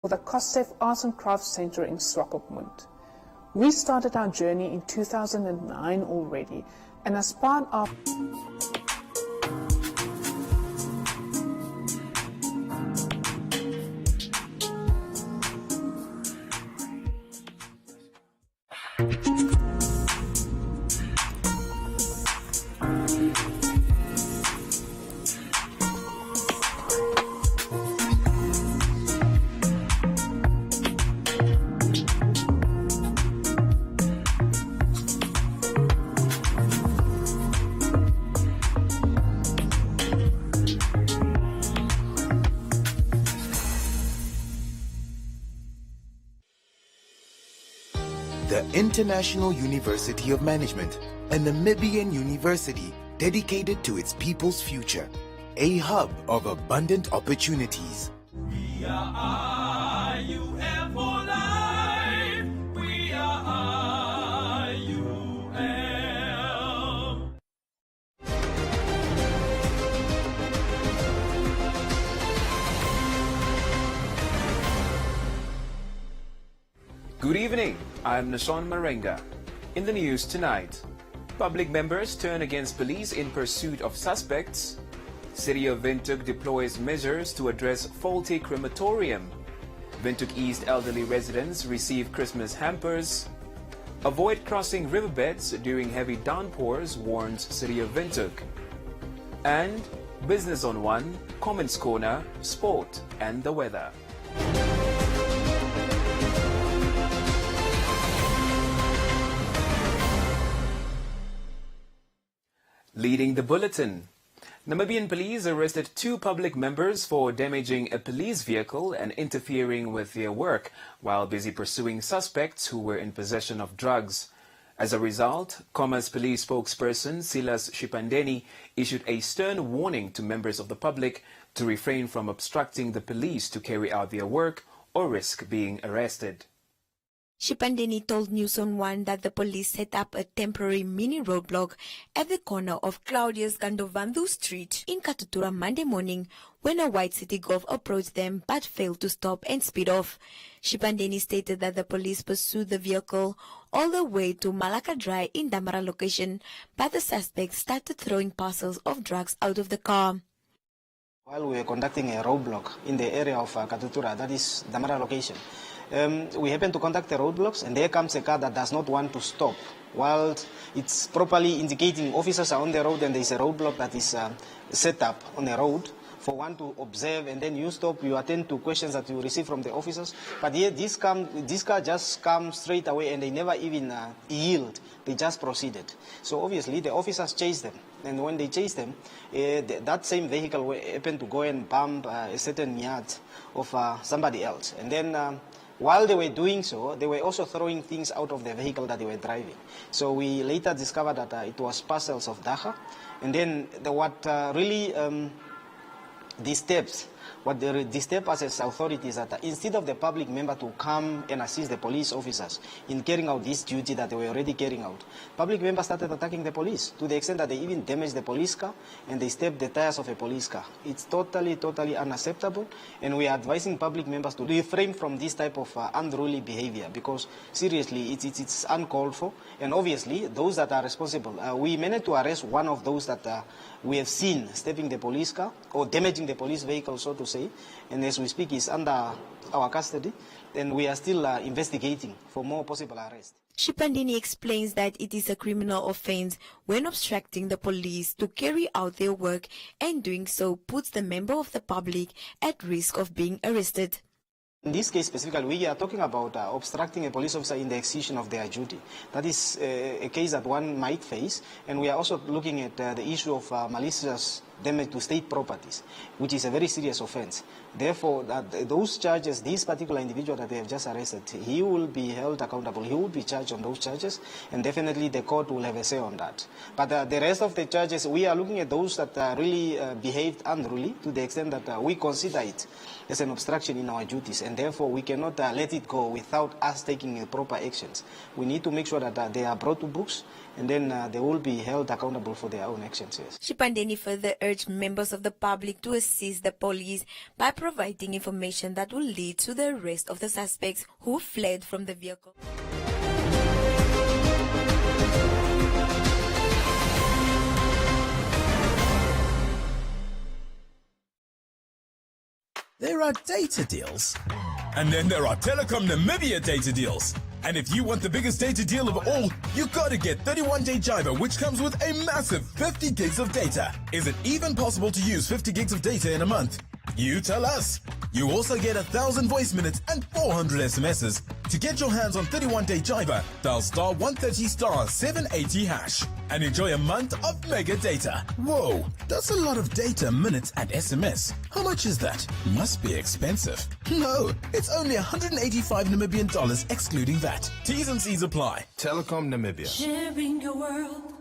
for the cost-safe Arts and Crafts Centre in Swakopmund. We started our journey in 2009 already, and as part of the International University of Management, a Namibian university dedicated to its people's future, a hub of abundant opportunities. We are IUM for life. We are IUM. Good evening, I'm Nason Marenga. In the news tonight, public members turn against police in pursuit of suspects. City of Windhoek deploys measures to address faulty crematorium. Windhoek East elderly residents receive Christmas hampers. Avoid crossing riverbeds during heavy downpours, warns City of Windhoek. And Business on One, Comments Corner, Sport and the weather. Leading the bulletin, Namibian police arrested 2 public members for damaging a police vehicle and interfering with their work while busy pursuing suspects who were in possession of drugs. As a result, Commerce Police spokesperson Silas Shipandeni issued a stern warning to members of the public to refrain from obstructing the police to carry out their work or risk being arrested. Shipandeni told News on One that the police set up a temporary mini roadblock at the corner of Claudius Gandovandu Street in Katutura Monday morning when a white City Golf approached them but failed to stop and speed off. Shipandeni stated that the police pursued the vehicle all the way to Malacca Dry in Damara location, but the suspects started throwing parcels of drugs out of the car. While we were conducting a roadblock in the area of Katutura, that is Damara location, we happen to conduct the roadblocks, and there comes a car that does not want to stop. While it's properly indicating officers are on the road and there is a roadblock that is set up on the road for one to observe, and then you stop, you attend to questions that you receive from the officers. But here, this car just comes straight away and they never even yield. They just proceeded. So obviously, the officers chased them. And when they chased them, that same vehicle happened to go and bump a certain yard of somebody else. And then while they were doing so, they were also throwing things out of the vehicle that they were driving. So we later discovered that it was parcels of dacha. And then what really disturbs us as authorities that instead of the public member to come and assist the police officers in carrying out this duty that they were already carrying out, public members started attacking the police to the extent that they even damaged the police car and they stepped the tires of a police car. It's totally unacceptable, and we are advising public members to refrain from this type of unruly behavior because seriously it's uncalled for, and obviously those that are responsible, we managed to arrest one of those that we have seen stepping the police car or damaging the police vehicle, so to say, and as we speak is under our custody, and we are still investigating for more possible arrest. Shipandeni explains that it is a criminal offense when obstructing the police to carry out their work, and doing so puts the member of the public at risk of being arrested. In this case specifically, we are talking about obstructing a police officer in the execution of their duty. That is a case that one might face, and we are also looking at the issue of malicious damage to state properties, which is a very serious offense. Therefore, those charges, this particular individual that they have just arrested, he will be held accountable. He will be charged on those charges, and definitely the court will have a say on that. But the rest of the charges, we are looking at those that really behaved unruly to the extent that we consider it as an obstruction in our duties, and therefore we cannot let it go without us taking proper actions. We need to make sure that they are brought to books, and then they will be held accountable for their own actions. Yes. Shipandeni further urged urged members of the public to assist the police by providing information that will lead to the arrest of the suspects who fled from the vehicle. There are data deals. And then there are Telecom Namibia data deals. And if you want the biggest data deal of all, you gotta get 31-day Jiva, which comes with a massive 50 gigs of data. Is it even possible to use 50 gigs of data in a month? You tell us. You also get 1,000 voice minutes and 400 SMSs. To get your hands on 31-day Jiva, dial star 130 star 780 hash and enjoy a month of mega data. Whoa, that's a lot of data, minutes and SMS. How much is that? Must be expensive. No, it's only 185 Namibian dollars excluding VAT. T's and C's apply. Telecom Namibia. Sharing your world.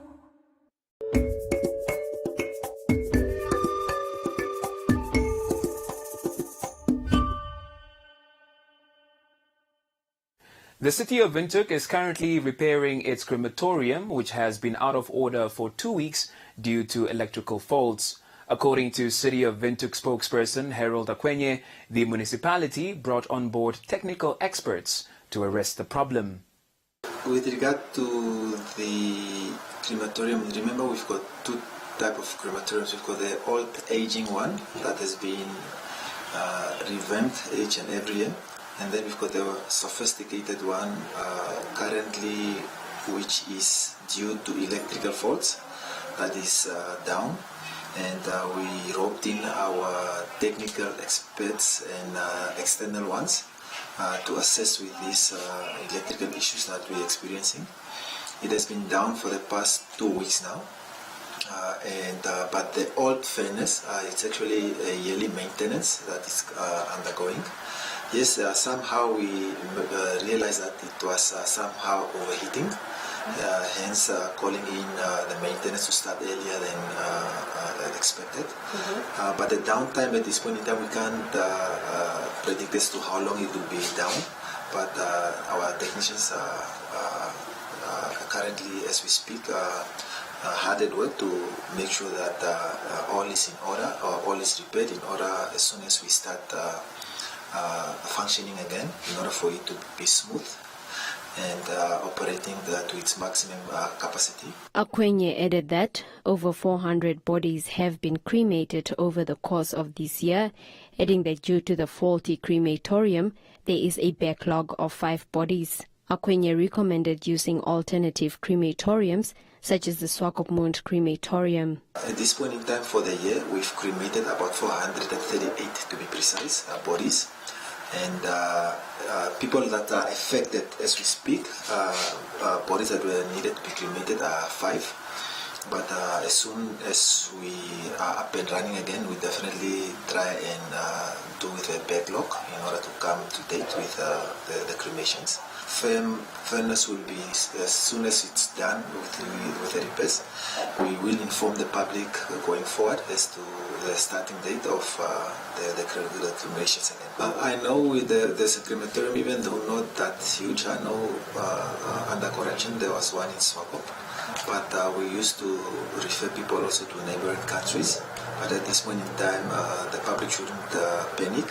The city of Windhoek is currently repairing its crematorium, which has been out of order for 2 weeks due to electrical faults. According to City of Windhoek spokesperson Harold Akwenye, the municipality brought on board technical experts to arrest the problem. With regard to the crematorium, remember we've got two types of crematoriums. We've got the old aging one that has been revamped each and every year. And then we've got the sophisticated one currently, which is due to electrical faults, that is down. And we roped in our technical experts and external ones to assess with these electrical issues that we're experiencing. It has been down for the past 2 weeks now. But the old furnace, it's actually a yearly maintenance that is undergoing. Yes, somehow we realized that it was somehow overheating, hence calling in the maintenance to start earlier than expected. But the downtime at this point in time, we can't predict as to how long it will be down, but our technicians are currently, as we speak, hard at work to make sure that all is in order, or all is repaired in order as soon as we start functioning again, in order for it to be smooth and operating to its maximum capacity. Akwenye added that over 400 bodies have been cremated over the course of this year, adding that due to the faulty crematorium, there is a backlog of 5 bodies. Akwenye recommended using alternative crematoriums such as the Swakopmund crematorium. At this point in time for the year, we've cremated about 438, to be precise, bodies. And people that are affected as we speak, bodies that were needed to be cremated are 5. But as soon as we are up and running again, we definitely try and do with a backlog in order to come to date with the cremations. Furnace will be, as soon as it's done with the repairs, we will inform the public going forward as to the starting date of the cremations again. I know there's a crematorium, even though not that huge. I know under correction there was one in Swakop, but we used to refer people also to neighboring countries. But at this point in time, the public shouldn't panic.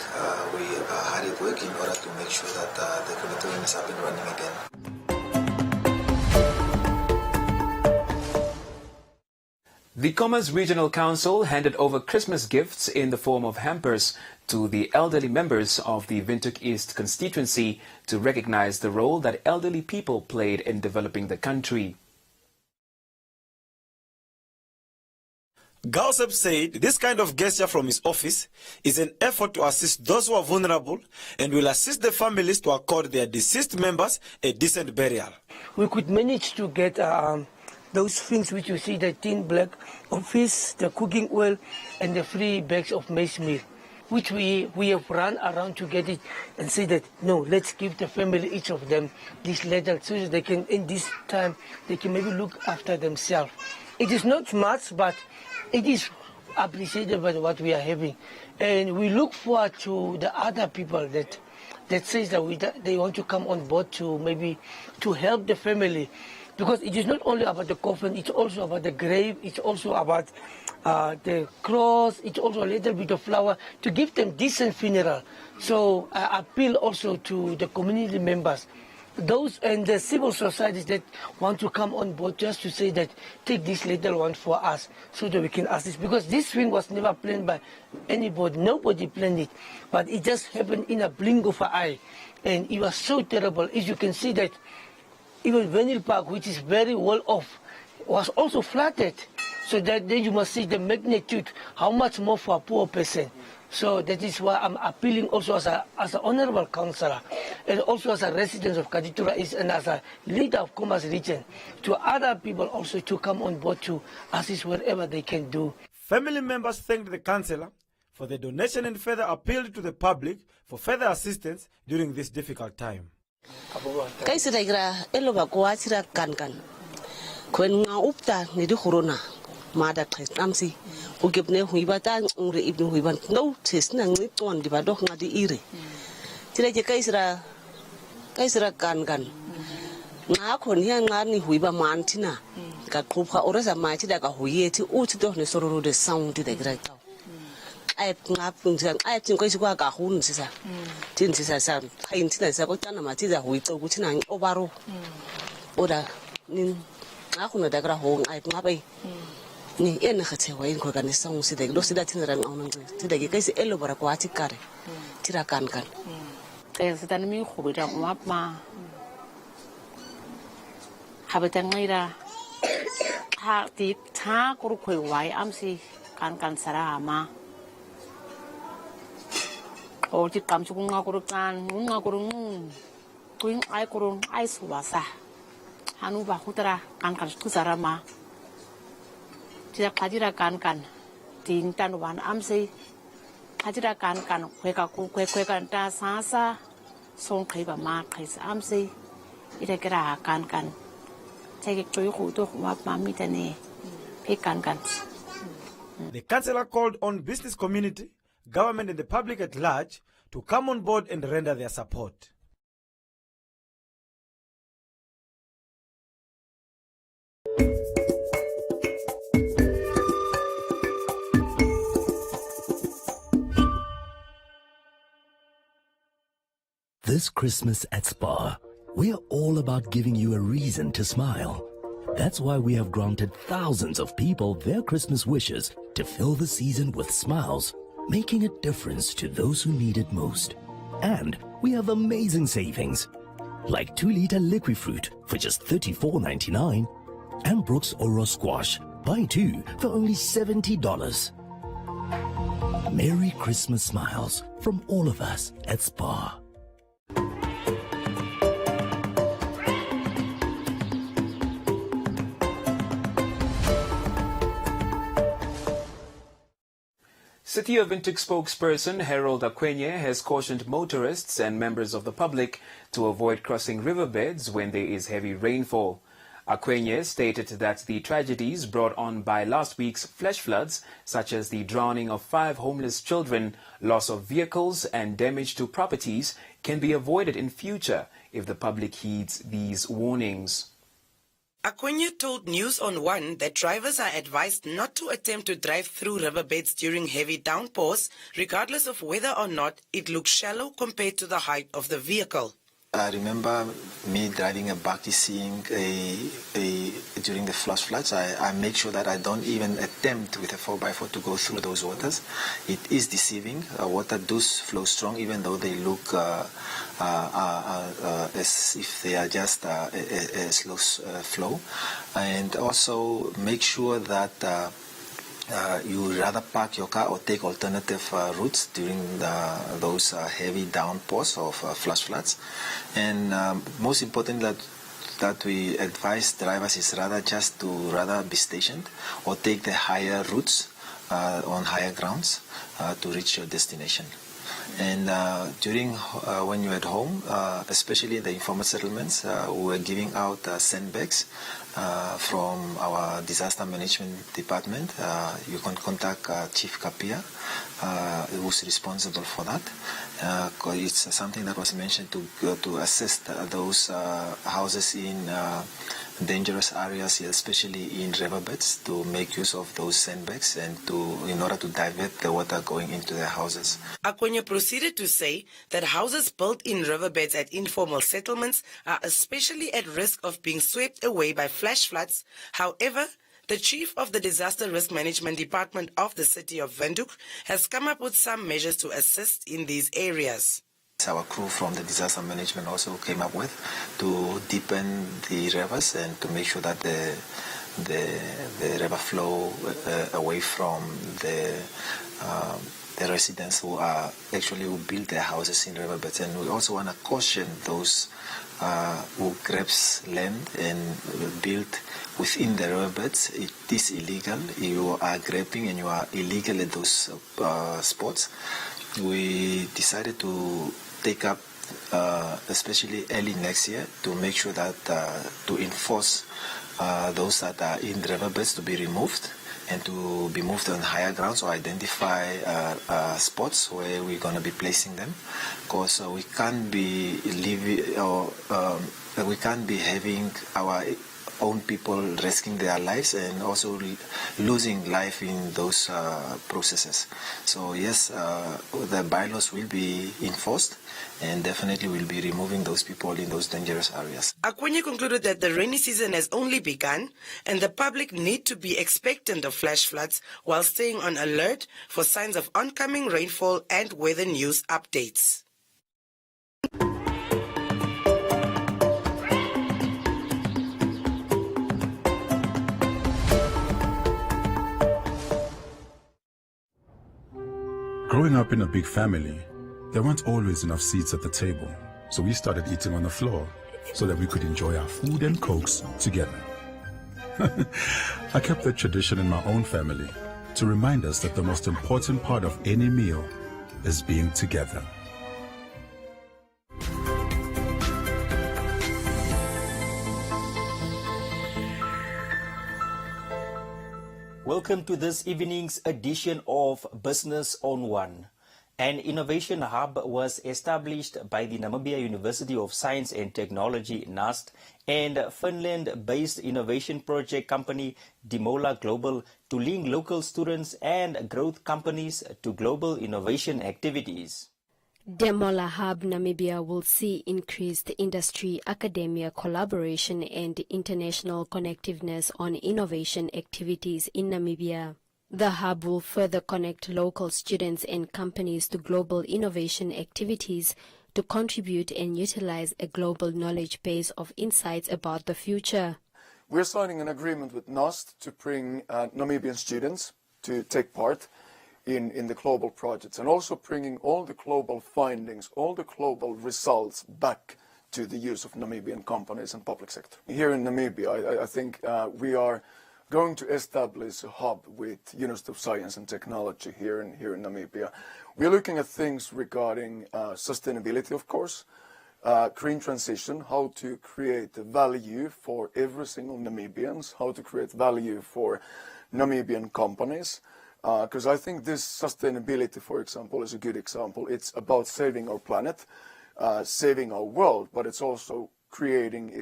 We are hard at work in order to make sure that the crematorium is up and running again. The Commerce Regional Council handed over Christmas gifts in the form of hampers to the elderly members of the Windhoek East constituency to recognize the role that elderly people played in developing the country. Gausep said this kind of gesture from his office is an effort to assist those who are vulnerable and will assist the families to accord their deceased members a decent burial. We could manage to get those things which you see, the tin black of fish, the cooking oil, and the 3 bags of maize meal, which we have run around to get it and say that, no, let's give the family, each of them, this letter so that they can, in this time, they can maybe look after themselves. It is not much, but it is appreciated by what we are having. And we look forward to the other people that says that they want to come on board to maybe to help the family. Because it is not only about the coffin, it's also about the grave, it's also about the cross, it's also a little bit of flower to give them decent funeral. So I appeal also to the community members, those and the civil societies that want to come on board just to say that take this little one for us so that we can assist. Because this thing was never planned by anybody, nobody planned it, but it just happened in a blink of an eye. And it was so terrible. As you can see that even Venil Park, which is very well off, was also flooded. So that then you must see the magnitude, how much more for a poor person. So that is why I'm appealing also as an honorable councillor and also as a resident of Katutura East and as a leader of Commerce region to other people also to come on board to assist wherever they can do. Family members thanked the councillor for the donation and further appealed to the public for further assistance during this difficult time. Mada tres amsi ugibne huibata ure ibnu huiban no tes na ngi ton di badok ngadi ire tira je kaisra kan nga khon ya ngani huiba mantina ka qopha oresa mathi da ka huyeti uthi to ne sororo de sound de gra ka ai ngap ngsa ai tin ko isikwa ka hun sisa tin sisa sa hain tin sa ko tana mathi da huito kuthi na obaro oda nin nga khona da gra ho ai ngabai ni ena khathe wa inko ka ne song si de lo sida tin ran on ngwe ti de ke se elo bara kwa ti kare tira kan se tan mi khu da map ma ha ba tan ngira ha ti tha ko khoi wai am si kan sara ma o ti kam chu nga ko kuin ai suwasa hanu ba khutara kan ku sara ma tira khajira kan tin tan wan amse khajira kan khwe kan ta sa song khai ba ma khai amse ira kra kan take choi khu to ma mi tane pe kan. The councillor called on business community, government and the public at large to come on board and render their support. This Christmas at Spa, we are all about giving you a reason to smile. That's why we have granted thousands of people their Christmas wishes to fill the season with smiles, making a difference to those who need it most. And we have amazing savings, like 2-liter liquid fruit for just $34.99 and Brooks Oro Squash, buy 2 for only $70. Merry Christmas smiles from all of us at Spa. City of Windhoek spokesperson Harold Akwenye has cautioned motorists and members of the public to avoid crossing riverbeds when there is heavy rainfall. Akwenye stated that the tragedies brought on by last week's flash floods, such as the drowning of 5 homeless children, loss of vehicles and damage to properties, can be avoided in future if the public heeds these warnings. Akwenye told News on One that drivers are advised not to attempt to drive through riverbeds during heavy downpours, regardless of whether or not it looks shallow compared to the height of the vehicle. I remember me driving a bakkie, seeing during the flash floods. I make sure that I don't even attempt with a 4x4 to go through those waters. It is deceiving. Water does flow strong, even though they look as if they are just a slow flow. And also make sure that you rather park your car or take alternative routes during those heavy downpours of flash floods. And most important that we advise drivers is rather just to be stationed or take the higher routes on higher grounds to reach your destination. And during when you're at home, especially in the informal settlements, we were giving out sandbags from our disaster management department. You can contact Chief Kapia, who's responsible for that. It's something that was mentioned to assist those houses in dangerous areas, especially in riverbeds, to make use of those sandbags and in order to divert the water going into their houses. Akwenye proceeded to say that houses built in riverbeds at informal settlements are especially at risk of being swept away by flash floods. However, the chief of the Disaster Risk Management Department of the city of Windhoek has come up with some measures to assist in these areas. Our crew from the disaster management also came up with to deepen the rivers and to make sure that the river flow away from the residents who build their houses in riverbeds. And we also want to caution those who grabs land and build within the riverbeds. It is illegal. You are grabbing and you are illegal at those spots. We decided to take up, especially early next year, to make sure that to enforce those that are in the riverbeds to be removed and to be moved on higher grounds, or identify spots where we're going to be placing them, because we can't be we can't be having our own people risking their lives and also losing life in those processes. So yes, the bylaws will be enforced and definitely will be removing those people in those dangerous areas. Akwenye concluded that the rainy season has only begun and the public need to be expectant of flash floods while staying on alert for signs of oncoming rainfall and weather news updates. Growing up in a big family, there weren't always enough seats at the table, so we started eating on the floor so that we could enjoy our food and cokes together. I kept that tradition in my own family to remind us that the most important part of any meal is being together. Welcome to this evening's edition of Business on One. An innovation hub was established by the Namibia University of Science and Technology, NUST, and Finland-based innovation project company Demola Global to link local students and growth companies to global innovation activities. Demola Hub Namibia will see increased industry-academia collaboration and international connectiveness on innovation activities in Namibia. The hub will further connect local students and companies to global innovation activities to contribute and utilize a global knowledge base of insights about the future. We're signing an agreement with NUST to bring Namibian students to take part in the global projects, and also bringing all the global findings, all the global results back to the use of Namibian companies and public sector. Here in Namibia, I think we are going to establish a hub with University of Science and Technology here in Namibia. We're looking at things regarding sustainability, of course, green transition, how to create value for every single Namibians, how to create value for Namibian companies. Because I think this sustainability, for example, is a good example. It's about saving our planet, saving our world, but it's also creating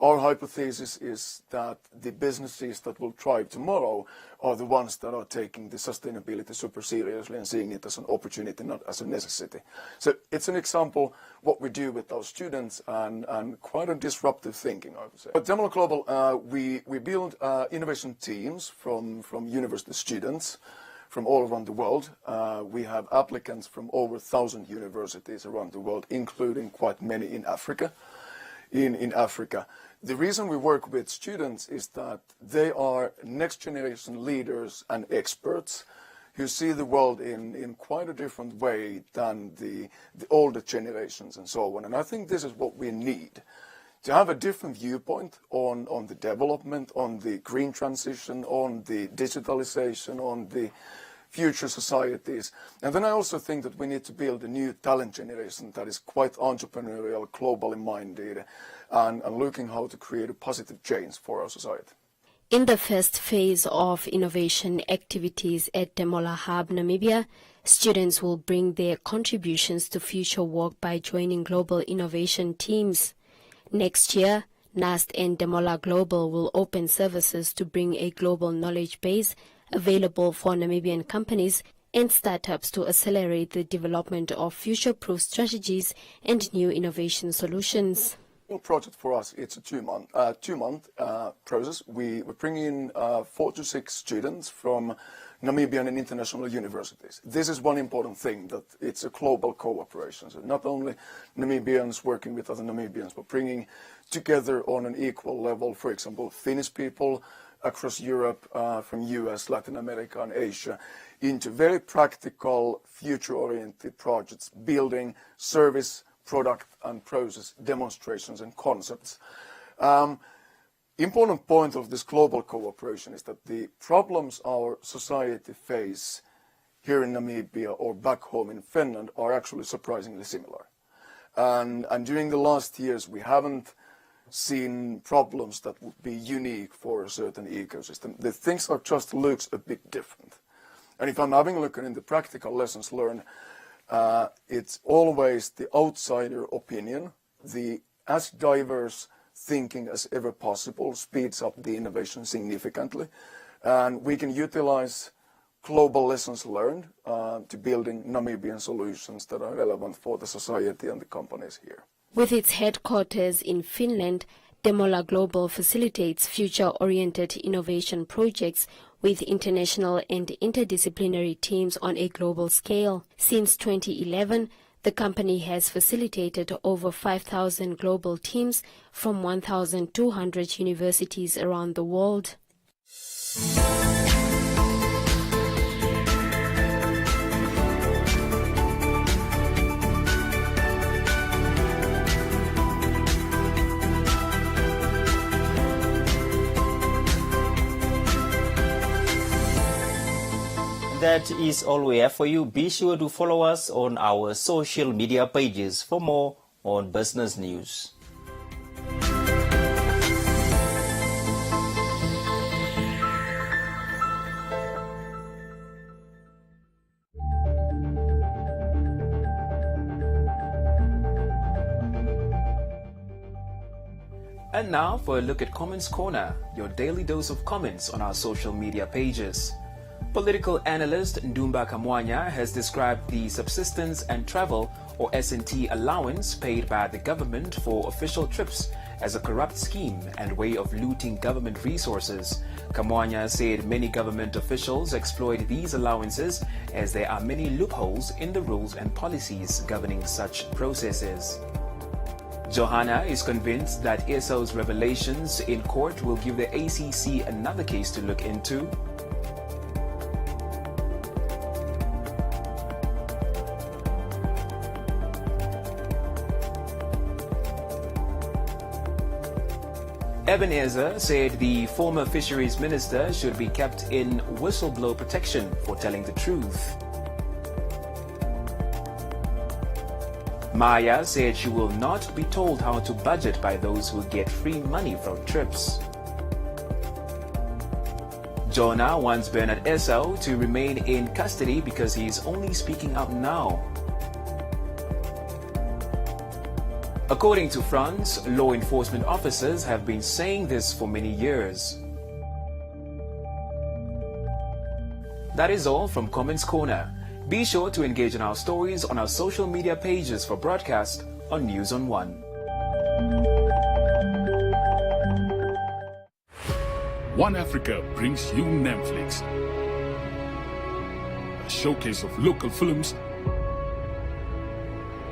our hypothesis is that the businesses that will thrive tomorrow are the ones that are taking the sustainability super seriously and seeing it as an opportunity, not as a necessity. So it's an example what we do with our students and quite a disruptive thinking, I would say. At Demola Global, we build innovation teams from university students from all around the world. We have applicants from over 1,000 universities around the world, including quite many in Africa. In Africa. The reason we work with students is that they are next generation leaders and experts who see the world in quite a different way than the older generations and so on. And I think this is what we need, to have a different viewpoint on the development, on the green transition, on the digitalization, on the future societies. And then I also think that we need to build a new talent generation that is quite entrepreneurial, globally minded, and looking how to create a positive change for our society. In the first phase of innovation activities at Demola Hub, Namibia, students will bring their contributions to future work by joining global innovation teams. Next year, NAST and Demola Global will open services to bring a global knowledge base available for Namibian companies and startups to accelerate the development of future-proof strategies and new innovation solutions. Project for us, it's a two-month process. We bring in 4 to 6 students from Namibian and international universities. This is one important thing, that it's a global cooperation. So not only Namibians working with other Namibians, but bringing together on an equal level, for example, Finnish people across Europe, from US, Latin America and Asia, into very practical, future-oriented projects, building service, product and process demonstrations and concepts. Important point of this global cooperation is that the problems our society face here in Namibia or back home in Finland are actually surprisingly similar. And during the last years we haven't seen problems that would be unique for a certain ecosystem. The things are just looks a bit different. And if I'm having a look at the practical lessons learned, it's always the outsider opinion, the as diverse thinking as ever possible speeds up the innovation significantly. And we can utilize global lessons learned to building Namibian solutions that are relevant for the society and the companies here. With its headquarters in Finland, Demola Global facilitates future-oriented innovation projects with international and interdisciplinary teams on a global scale. Since 2011, the company has facilitated over 5,000 global teams from 1,200 universities around the world. That is all we have for you. Be sure to follow us on our social media pages for more on business news. And now for a look at Comments Corner, your daily dose of comments on our social media pages. Political analyst Ndumba Kamwanya has described the subsistence and travel or S&T allowance paid by the government for official trips as a corrupt scheme and way of looting government resources. Kamwanya said many government officials exploit these allowances as there are many loopholes in the rules and policies governing such processes. Johanna is convinced that ESO's revelations in court will give the ACC another case to look into. Ebenezer said the former fisheries minister should be kept in whistleblower protection for telling the truth. Maya said she will not be told how to budget by those who get free money from trips. Jonah wants Bernard Esau to remain in custody because he is only speaking out now. According to France, law enforcement officers have been saying this for many years. That is all from Comments Corner. Be sure to engage in our stories on our social media pages for broadcast on News on One. One Africa brings you Netflix, a showcase of local films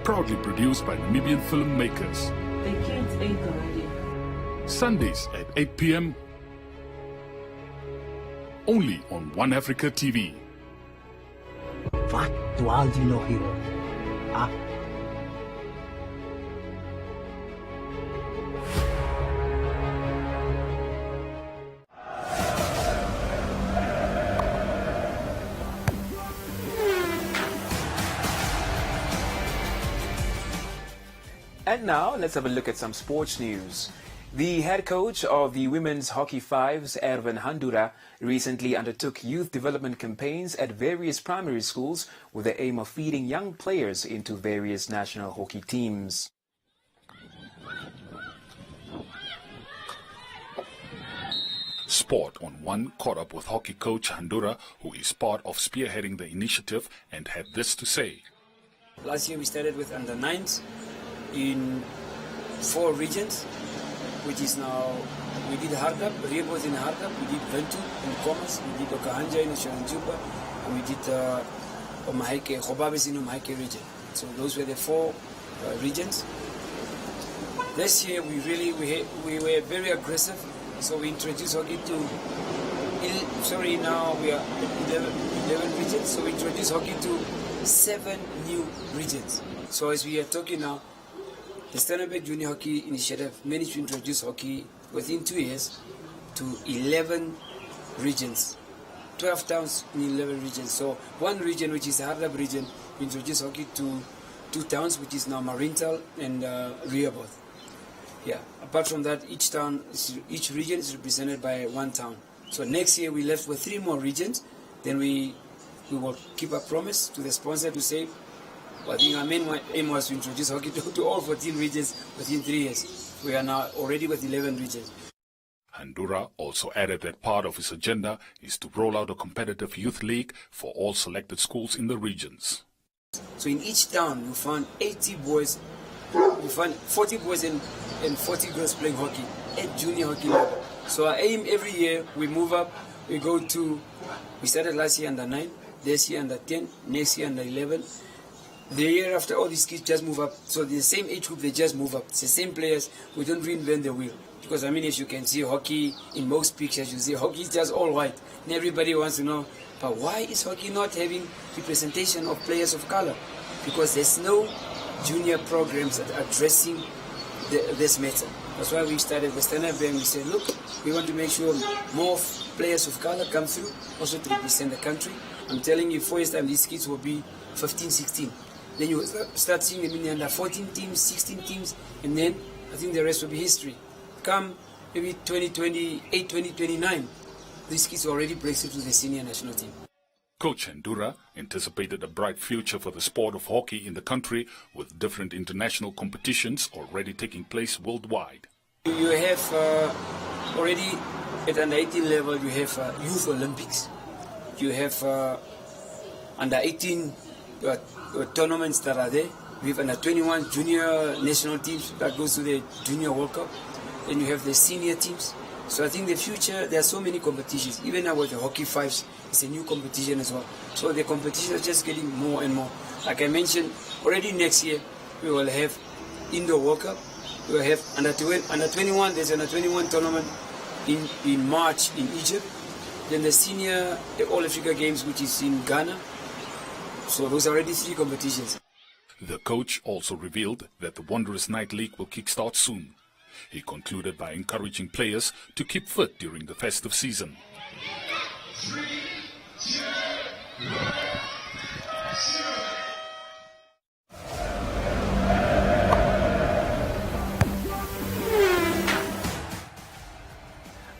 proudly produced by Namibian filmmakers. The kids ate already. Sundays at 8 p.m. only on One Africa TV. Wat dwaal jy nog hier op? Ah. And now, let's have a look at some sports news. The head coach of the Women's Hockey Fives, Erwin Handura, recently undertook youth development campaigns at various primary schools with the aim of feeding young players into various national hockey teams. Sport on One caught up with hockey coach Handura, who is part of spearheading the initiative, and had this to say. Last year we started with under 9s in 4 regions, which is now, we did Hardap, Rebos in Hardap, we did Ventu in Commerce, we did Okahanja in Sharanjupa, and we did Omaheke, Khobabes in Omaheke region. So those were the 4 regions. This year we were very aggressive, so we introduced hockey to, now we are 11 regions, so we introduced hockey to 7 new regions. So as we are talking now, the Stanley Junior Hockey Initiative managed to introduce hockey within 2 years to 11 regions, 12 towns in 11 regions. So one region, which is the Hardap region, we introduced hockey to 2 towns, which is now Marintal and Rehoboth. Yeah. Apart from that, each region is represented by 1 town. So next year we left with 3 more regions. Then we will keep a promise to the sponsor to say, I think our main aim was to introduce hockey to all 14 regions within 3 years. We are now already with 11 regions. Handura also added that part of his agenda is to roll out a competitive youth league for all selected schools in the regions. So in each town you find 80 boys, you find 40 boys and 40 girls playing hockey at junior hockey level. So our aim every year, we move up, we started last year under 9, this year under 10, next year under 11. The year after, all these kids just move up. So the same age group, they just move up. It's the same players. We don't reinvent the wheel. Because, as you can see hockey in most pictures, you see hockey is just all white. And everybody wants to know, but why is hockey not having representation of players of color? Because there's no junior programs that are addressing this matter. That's why we started with Stand Up and we said, look, we want to make sure more players of color come through, also to represent the country. I'm telling you, 4 years time, these kids will be 15, 16. Then you start seeing them in the under 14 teams, 16 teams, and then I think the rest will be history. Come maybe 2028, 2029, these kids already placed to the senior national team. Coach Handura anticipated a bright future for the sport of hockey in the country, with different international competitions already taking place worldwide. You have already at under 18 level, you have Youth Olympics. You have under 18 tournaments that are there. We have under 21 junior national teams that goes to the Junior World Cup. Then you have the senior teams. So I think the future, there are so many competitions. Even now with the Hockey Fives, it's a new competition as well. So the competition is just getting more and more. Like I mentioned, already next year, we will have Indoor World Cup. We will have under 21, there's under 21 tournament in March in Egypt. Then the senior, the All Africa Games, which is in Ghana. So those are already 3 competitions. The coach also revealed that the Wanderers Night League will kickstart soon. He concluded by encouraging players to keep fit during the festive season.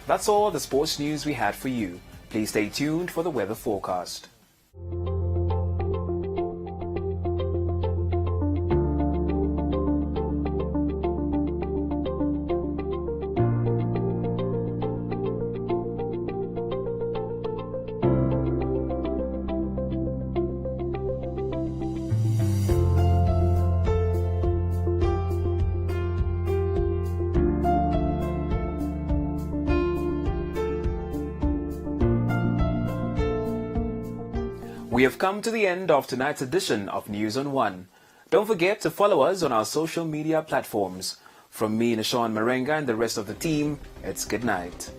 That's all the sports news we had for you. Please stay tuned for the weather forecast. We have come to the end of tonight's edition of News on One. Don't forget to follow us on our social media platforms. From me, Nashon Marenga, and the rest of the team, it's good night.